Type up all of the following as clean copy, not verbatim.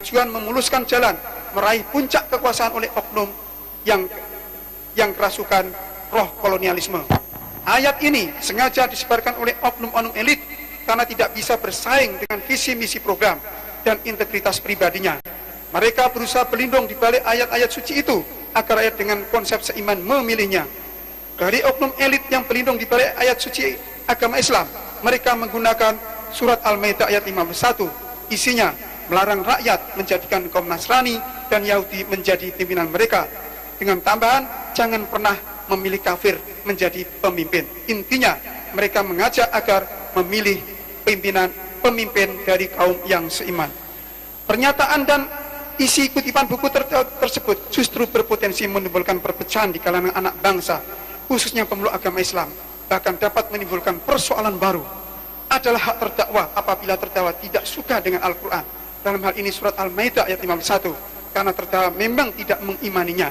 tujuan memuluskan jalan meraih puncak kekuasaan oleh oknum yang kerasukan roh kolonialisme. Ayat ini sengaja disebarkan oleh oknum-oknum elit karena tidak bisa bersaing dengan visi misi program dan integritas pribadinya. Mereka berusaha berlindung di balik ayat-ayat suci itu agar rakyat dengan konsep seiman memilihnya. Dari oknum elit yang berlindung di balik ayat suci agama Islam, mereka menggunakan surat Al-Maidah ayat 51. Isinya melarang rakyat menjadikan kaum Nasrani dan Yahudi menjadi pimpinan mereka. Dengan tambahan, jangan pernah memilih kafir menjadi pemimpin. Intinya, mereka mengajak agar memilih pemimpin dari kaum yang seiman. Pernyataan dan isi kutipan buku tersebut justru berpotensi menimbulkan perpecahan di kalangan anak bangsa, khususnya pemeluk agama Islam, bahkan dapat menimbulkan persoalan baru. Adalah hak terdakwa apabila terdakwa tidak suka dengan Al-Quran, dalam hal ini surat Al-Maidah ayat 51, karena terdakwa memang tidak mengimaninya.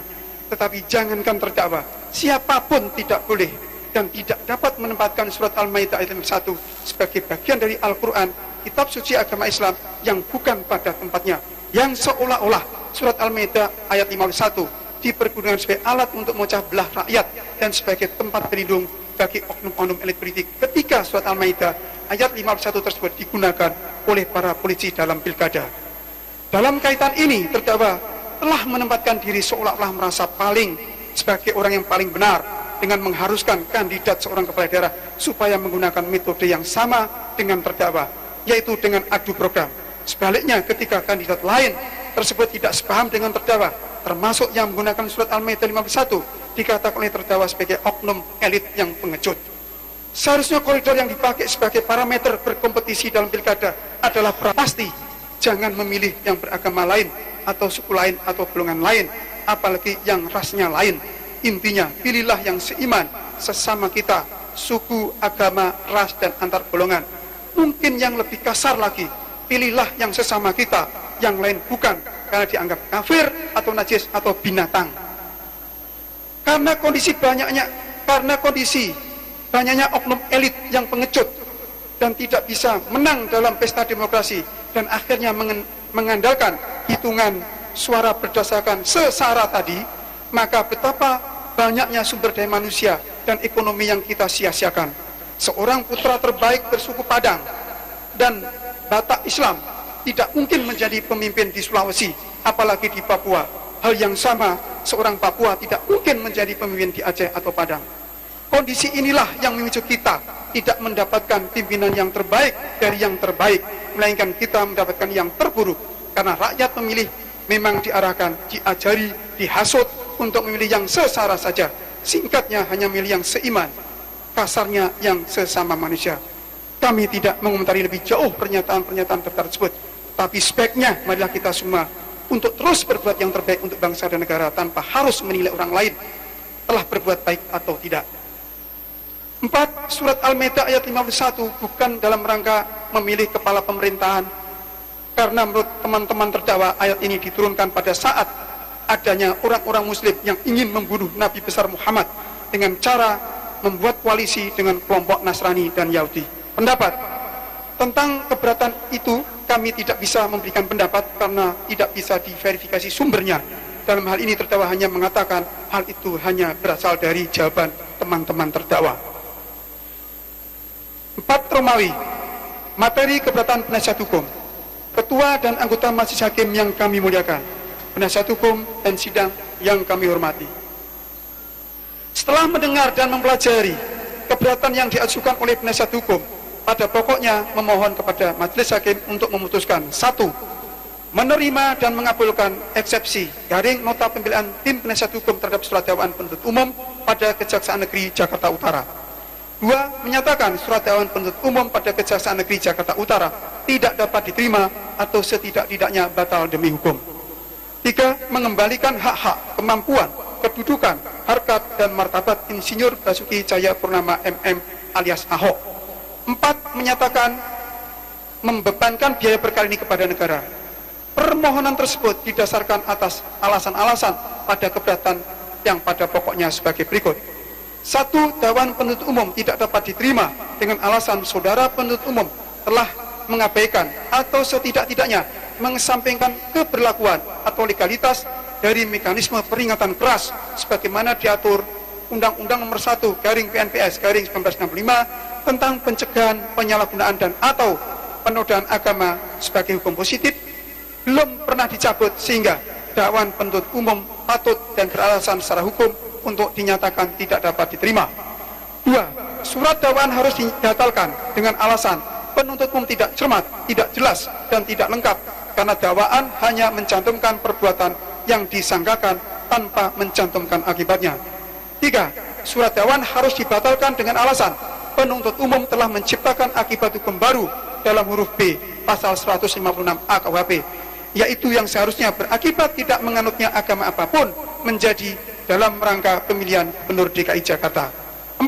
Tetapi jangankan terdakwa, siapapun tidak boleh dan tidak dapat menempatkan surat Al-Maidah ayat 51 sebagai bagian dari Al-Quran, kitab suci agama Islam, yang bukan pada tempatnya, yang seolah-olah surat Al-Maidah ayat 51 dipergunakan sebagai alat untuk memecah belah rakyat dan sebagai tempat berlindung bagi oknum-oknum elit politik, ketika surat Al-Maidah ayat 51 tersebut digunakan oleh para polisi dalam pilkada. Dalam kaitan ini, terdakwa telah menempatkan diri seolah-olah merasa sebagai orang yang paling benar dengan mengharuskan kandidat seorang kepala daerah supaya menggunakan metode yang sama dengan terdakwa, yaitu dengan adu program. Sebaliknya, ketika kandidat lain tersebut tidak sepaham dengan terdakwa, termasuk yang menggunakan surat Al-Maidah 51, dikatakan oleh terdakwa sebagai oknum elit yang pengecut. Seharusnya koridor yang dipakai sebagai parameter berkompetisi dalam pilkada adalah pasti jangan memilih yang beragama lain atau suku lain atau golongan lain, apalagi yang rasnya lain. Intinya, pilihlah yang seiman sesama kita, suku, agama, ras, dan antar golongan. Mungkin yang lebih kasar lagi, pilihlah yang sesama kita, yang lain bukan, karena dianggap kafir atau najis atau binatang. Karena kondisi banyaknya oknum elit yang pengecut dan tidak bisa menang dalam pesta demokrasi dan akhirnya mengandalkan hitungan suara berdasarkan sesara tadi, maka betapa banyaknya sumber daya manusia dan ekonomi yang kita sia-siakan. Seorang putra terbaik bersuku Padang dan Batak Islam tidak mungkin menjadi pemimpin di Sulawesi, apalagi di Papua. Hal yang sama, seorang Papua tidak mungkin menjadi pemimpin di Aceh atau Padang. Kondisi inilah yang memicu kita tidak mendapatkan pimpinan yang terbaik dari yang terbaik, melainkan kita mendapatkan yang terburuk. Karena rakyat memilih memang diarahkan, diajari, dihasut untuk memilih yang sesara saja. Singkatnya, hanya memilih yang seiman, kasarnya yang sesama manusia. Kami tidak mengomentari lebih jauh pernyataan-pernyataan tersebut, tapi sebaiknya marilah kita semua untuk terus berbuat yang terbaik untuk bangsa dan negara tanpa harus menilai orang lain telah berbuat baik atau tidak. 4. Surat Al-Maidah ayat 51 bukan dalam rangka memilih kepala pemerintahan, karena menurut teman-teman terdakwa ayat ini diturunkan pada saat adanya orang-orang muslim yang ingin membunuh Nabi besar Muhammad dengan cara membuat koalisi dengan kelompok Nasrani dan Yahudi. Pendapat tentang keberatan itu kami tidak bisa memberikan pendapat karena tidak bisa diverifikasi sumbernya. Dalam hal ini terdakwa hanya mengatakan hal itu hanya berasal dari jawaban teman-teman terdakwa. 4. Romawi, materi keberatan penasihat hukum. Ketua dan anggota majelis hakim yang kami muliakan, penasihat hukum dan sidang yang kami hormati. Setelah mendengar dan mempelajari keberatan yang diajukan oleh penasihat hukum, pada pokoknya memohon kepada majelis hakim untuk memutuskan: 1. Menerima dan mengabulkan eksepsi garing nota pembelaan tim penasihat hukum terhadap surat dakwaan penuntut umum pada Kejaksaan Negeri Jakarta Utara. 2. Menyatakan surat dakwaan penuntut umum pada Kejaksaan Negeri Jakarta Utara tidak dapat diterima atau setidak-tidaknya batal demi hukum. 3. Mengembalikan hak-hak, kemampuan, kedudukan, harkat, dan martabat Insinyur Basuki Cahayapurnama MM alias Ahok. 4. Menyatakan membebankan biaya perkara ini kepada negara. Permohonan tersebut didasarkan atas alasan-alasan pada keberatan yang pada pokoknya sebagai berikut. 1. Dakwaan penuntut umum tidak dapat diterima dengan alasan saudara penuntut umum telah mengabaikan atau setidak-tidaknya mengesampingkan keberlakuan atau legalitas dari mekanisme peringatan keras sebagaimana diatur Undang-Undang Nomor 1/PNPS/1965 tentang pencegahan penyalahgunaan dan atau penodaan agama sebagai hukum positif belum pernah dicabut, sehingga dakwaan penuntut umum patut dan beralasan secara hukum untuk dinyatakan tidak dapat diterima. 2. Surat dakwaan harus dibatalkan dengan alasan penuntut umum tidak cermat, tidak jelas, dan tidak lengkap karena dakwaan hanya mencantumkan perbuatan yang disangkakan tanpa mencantumkan akibatnya. 3. Surat dakwaan harus dibatalkan dengan alasan penuntut umum telah menciptakan akibat hukum baru dalam huruf B pasal 156A KUHP, yaitu yang seharusnya berakibat tidak menganutnya agama apapun menjadi dalam rangka pemilihan Gubernur DKI Jakarta. 4.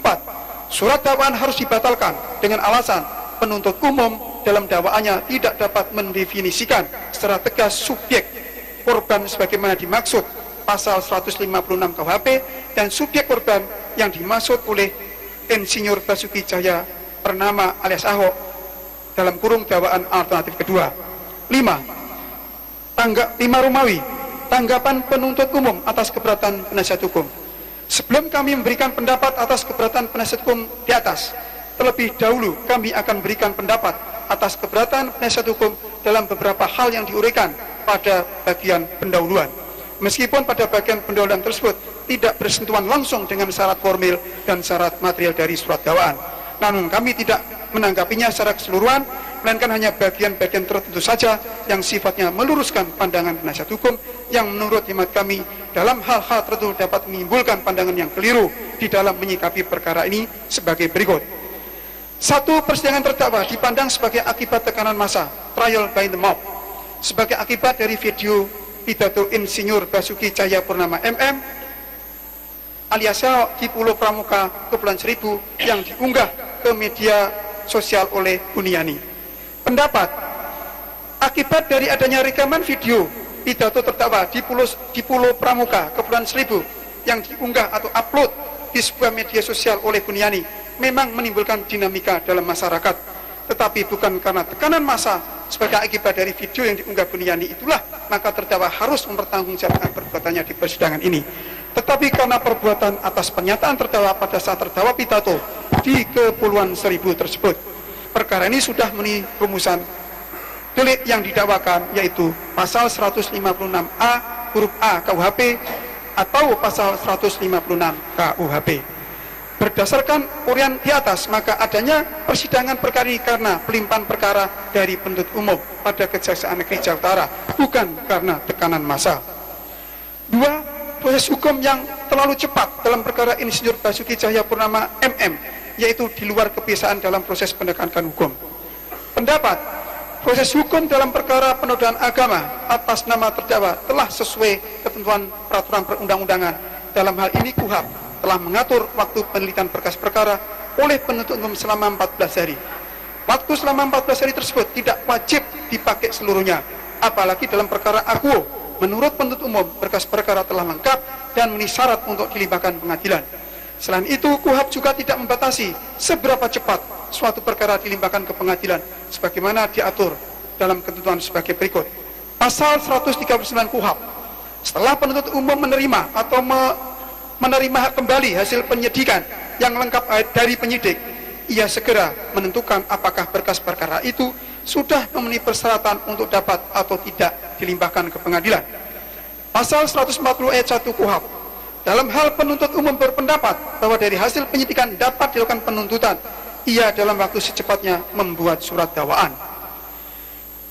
Surat dakwaan harus dibatalkan dengan alasan penuntut umum dalam dakwaannya tidak dapat mendefinisikan secara tegas subjek korban sebagaimana dimaksud pasal 156 KUHP dan subjek korban yang dimaksud oleh Insinyur Basuki Cahayapurnama alias Ahok dalam kurung dakwaan alternatif kedua. 5. Romawi, tanggapan penuntut umum atas keberatan penasihat hukum. Sebelum kami memberikan pendapat atas keberatan penasihat hukum di atas, terlebih dahulu kami akan berikan pendapat atas keberatan penasihat hukum dalam beberapa hal yang diuraikan pada bagian pendahuluan. Meskipun pada bagian pendahuluan tersebut tidak bersentuhan langsung dengan syarat formil dan syarat material dari surat dakwaan, namun kami tidak menanggapinya secara keseluruhan, melainkan hanya bagian-bagian tertentu saja yang sifatnya meluruskan pandangan penasihat hukum yang menurut hemat kami dalam hal-hal tertentu dapat menimbulkan pandangan yang keliru di dalam menyikapi perkara ini sebagai berikut. 1. Persidangan terdakwa dipandang sebagai akibat tekanan massa, trial by the mob, sebagai akibat dari video pidato Insinyur Basuki Cahayapurnama MM alias Ahok di Pulau Pramuka, Kepulauan Seribu yang diunggah ke media sosial oleh Buniani. Pendapat, akibat dari adanya rekaman video pidato terdakwa di Pulau Pramuka, Kepulauan Seribu yang diunggah atau upload di sebuah media sosial oleh Buniani memang menimbulkan dinamika dalam masyarakat, tetapi bukan karena tekanan massa sebagai akibat dari video yang diunggah Buniani itulah maka terdakwa harus mempertanggungjawabkan perbuatannya di persidangan ini, tetapi karena perbuatan atas pernyataan terdakwa pada saat terdakwa pidato di Kepulauan Seribu tersebut. Perkara ini sudah memenuhi rumusan delik yang didakwakan, yaitu pasal 156A huruf A KUHP atau pasal 156 KUHP. Berdasarkan uraian di atas, maka adanya persidangan perkara ini karena pelimpahan perkara dari penuntut umum pada Kejaksaan Negeri Jakarta Utara, bukan karena tekanan massa. 2. Proses hukum yang terlalu cepat dalam perkara Insinyur Basuki Cahayapurnama MM, yaitu di luar kebiasaan dalam proses penegakan hukum. Pendapat, proses hukum dalam perkara penodaan agama atas nama terdakwa telah sesuai ketentuan peraturan perundang-undangan. Dalam hal ini KUHP telah mengatur waktu penelitian berkas perkara oleh penuntut umum selama 14 hari. Waktu selama 14 hari tersebut tidak wajib dipakai seluruhnya, apalagi dalam perkara akuo. Menurut penuntut umum, berkas perkara telah lengkap dan memenuhi syarat untuk dilimpahkan pengadilan. Selain itu, KUHP juga tidak membatasi seberapa cepat suatu perkara dilimpahkan ke pengadilan, sebagaimana diatur dalam ketentuan sebagai berikut. Pasal 139 KUHP, setelah penuntut umum menerima atau menerima kembali hasil penyidikan yang lengkap dari penyidik, ia segera menentukan apakah berkas perkara itu sudah memenuhi persyaratan untuk dapat atau tidak dilimpahkan ke pengadilan. Pasal 140 ayat 1 KUHP, dalam hal penuntut umum berpendapat bahwa dari hasil penyidikan dapat dilakukan penuntutan, ia dalam waktu secepatnya membuat surat dakwaan.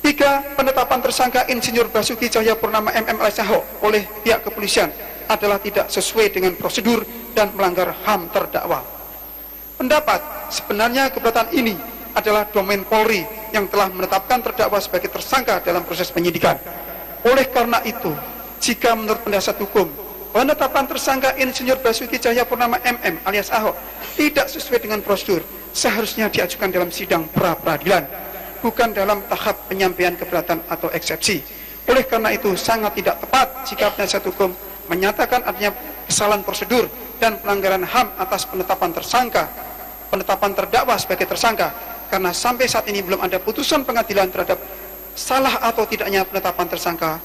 3. Penetapan tersangka Insinyur Basuki Cahayapurnama MM alias Ahok oleh pihak kepolisian adalah tidak sesuai dengan prosedur dan melanggar HAM terdakwa. Pendapat, sebenarnya keberatan ini adalah domain Polri yang telah menetapkan terdakwa sebagai tersangka dalam proses penyidikan. Oleh karena itu, jika menurut penasihat hukum penetapan tersangka Insinyur Basuki Cahayapurnama MM alias Ahok tidak sesuai dengan prosedur, seharusnya diajukan dalam sidang pra-peradilan, bukan dalam tahap penyampaian keberatan atau eksepsi. Oleh karena itu, sangat tidak tepat jika penasihat hukum menyatakan adanya kesalahan prosedur dan pelanggaran HAM atas penetapan terdakwa sebagai tersangka, karena sampai saat ini belum ada putusan pengadilan terhadap salah atau tidaknya penetapan tersangka